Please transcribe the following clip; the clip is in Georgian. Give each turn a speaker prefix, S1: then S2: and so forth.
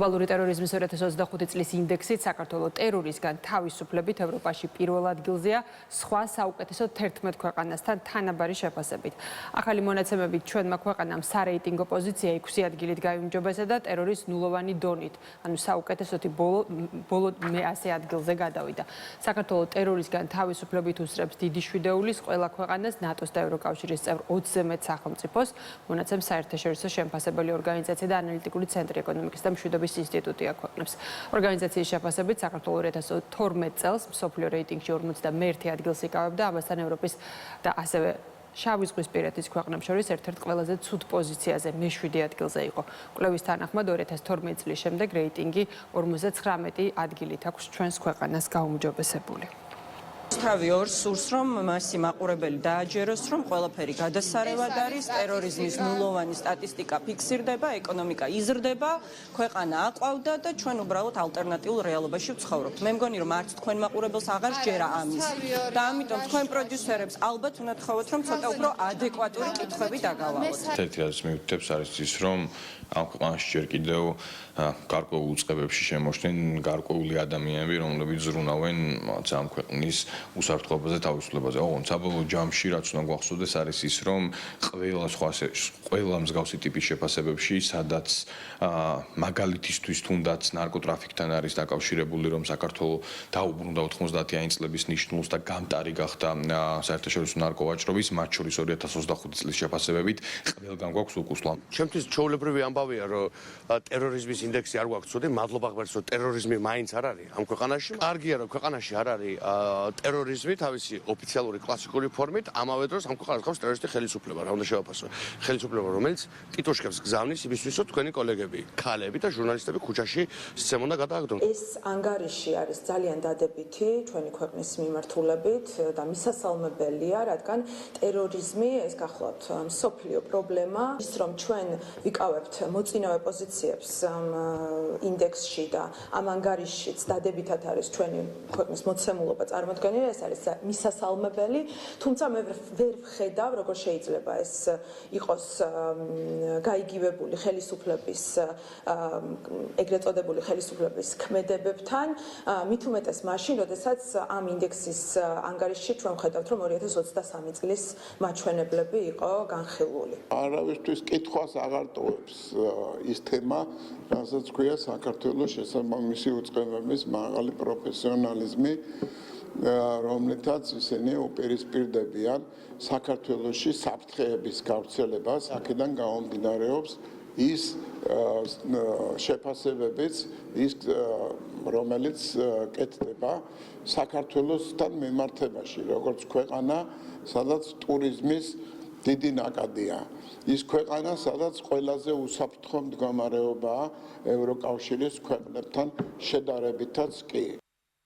S1: გლობალური ტერორიზმის 2025 წლის ინდექსით საქართველოს ტერორისგან თავისუფლებით ევროპაში პირველ ადგილზეა, სხვა საუკეთესო 11 ქვეყანასთან თანაბარი შეფასებით. ახალი მონაცემებით ჩვენმა ქვეყანამ სარეიტინგო პოზიცია 6 ადგილით გაიუმჯობესა და ტერორის ნულოვანი დონით, ანუ საუკეთესოთი ბოლო მე-100 ადგილზე გადავიდა. საქართველოს ტერორისგან თავისუფლებით უსწრებს დიდი შვიდეულის ყველა ქვეყანას, ნატოს და ევროკავშირის წევრ 20-ზე მეტ სახელმწიფოს, მონაცემს საერთაშორისო შემფასებელი ორგანიზაცია და ანალიტიკური ცენტრი ეკონომიკის და მშვიდობის ინსტიტუტი აქვეყნებს. ორგანიზაციის შეფასებით საქართველოს 2012 წელს მსოფლიო რეიტინგში 51 ადგილს იკავებდა, ამასთან ევროპის და ასევე შავი ზღვისპირეთის ქვეყნებს შორის ერთ-ერთ ყველაზე ცუდ პოზიციაზე მე-7 ადგილზე იყო. კვლევის თანახმად 2012 წლის შემდეგ რეიტინგი 59 ადგილით აქვს ჩვენს ქვეყანას გაუმჯობესებული.
S2: თავი ორს სურს, რომ მასი მაყურებელი დააჯეროს, რომ ყველაფერი გადასარევად არის, ტერორიზმის ნულოვანი სტატისტიკა ფიქსირდება, ეკონომიკა იზრდება, ქვეყანა აყვავდა და ჩვენ უბრალოდ ალტერნატიულ რეალობაში ვცხოვრობთ. მე მგონი, რომ არც თქვენ მაყურებელს აღარ სჯერა ამის. და ამიტომ თქვენ პროდიუსერებს ალბათ უნდა თხოვოთ, რომ ცოტა უფრო ადეკვატური კითხვები დაგავალოთ.
S3: ერთი რაც მივხვდებს არის ის, რომ ამ ქვეყანაში ჯერ კიდევ გარკვეულ უწყებებში შემოჩნდნენ გარკვეული ადამიანები, რომლებიც ზრუნავენ ამ ქვეყნის უსაფრთხოებაზე, თავისუფლებაზე. ოღონდ საბოლოო ჯამში რაც უნდა გვახსოვდეს არის ის, რომ ყველა მსგავსი ტიპის შეფასებებში, სადაც მაგალითისთვის თუნდაც ნარკოტრაფიკთან არის დაკავშირებული, რომ საქართველოს დაუბრუნდა 90-იანი წლების ნიშნულს და გამტარი გახდა საერთაშორისო ნარკოვაჭრობის, მათ შორის 2025 წლის შეფასებებით ყველგან გვაქვს უკუსლა.
S4: ჩემთვის ჩვეულებრივი ამბავია, რომ ტერორიზმის ინდექსი არ გვაქვს ცუდი, მადლობა ღმერთს, რომ ტერორიზმი მაინც არ არის ამ ქვეყანაში. კარგია, რომ ქვეყანაში არ არის ტერორიზმი თავისი ოფიციალური კლასიკური ფორმით, ამავე დროს ამ ქვეყანას ყავს ტერორისტი ხელისუფლება, რა უნდა შევაფასო. ხელისუფლება, რომელიც ტიტუშკებს გზავნის იმისთვის, რომ თქვენი კოლეგები, ქალები და ჟურნალისტები ქუჩაში სცემონ და გადააგდონ.
S5: ეს ანგარიში არის ძალიან დადებითი ჩვენი ქვეყნის მიმართულებით და მისასალმებელია, რადგან ტერორიზმი ეს გახლავთ მსოფლიო პრობლემა, ის რომ ჩვენ ვიკავებთ მოწინავე პოზიციებს ინდექსში და ამ ანგარიშშიც დადებითად არის ჩვენი ქვეყნის მოცემულობა წარმოდგენილი, ეს არის მისასალმებელი, თუმცა მე ვერ ვხედავ, როგორ შეიძლება ეს იყოს გაიგივებული ხელისუფლების, ეგრეთ წოდებული ხელისუფლების ქმედებებთან, მით უმეტეს მაშინ, როდესაც ამ ინდექსის ანგარიშში ჩვენ ვხედავთ, რომ 2023 წლის მაჩვენებლები იყო განხილული.
S6: არავისთვის კითხვას აღარ ტოვებს ის თემა, რასაც ქვია საქართველოს შესაბამისი უწყებების მაღალი პროფესიონალიზმი, რომლითაც ისინი უპირისპირდებიან საქართველოში საფრთხეების გავრცელებას, აქედან გამომდინარეობს ის შეფასებებიც, ის რომელიც კეთდება საქართველოსთან მიმართებაში, როგორც ქვეყანა, სადაც ტურიზმის დიდი ნაკადია. ის ქვეყანა, სადაც ყველაზე უსაფრთხო მდგომარეობაა ევროკავშირის ქვეყნებთან შედარებითაც კი.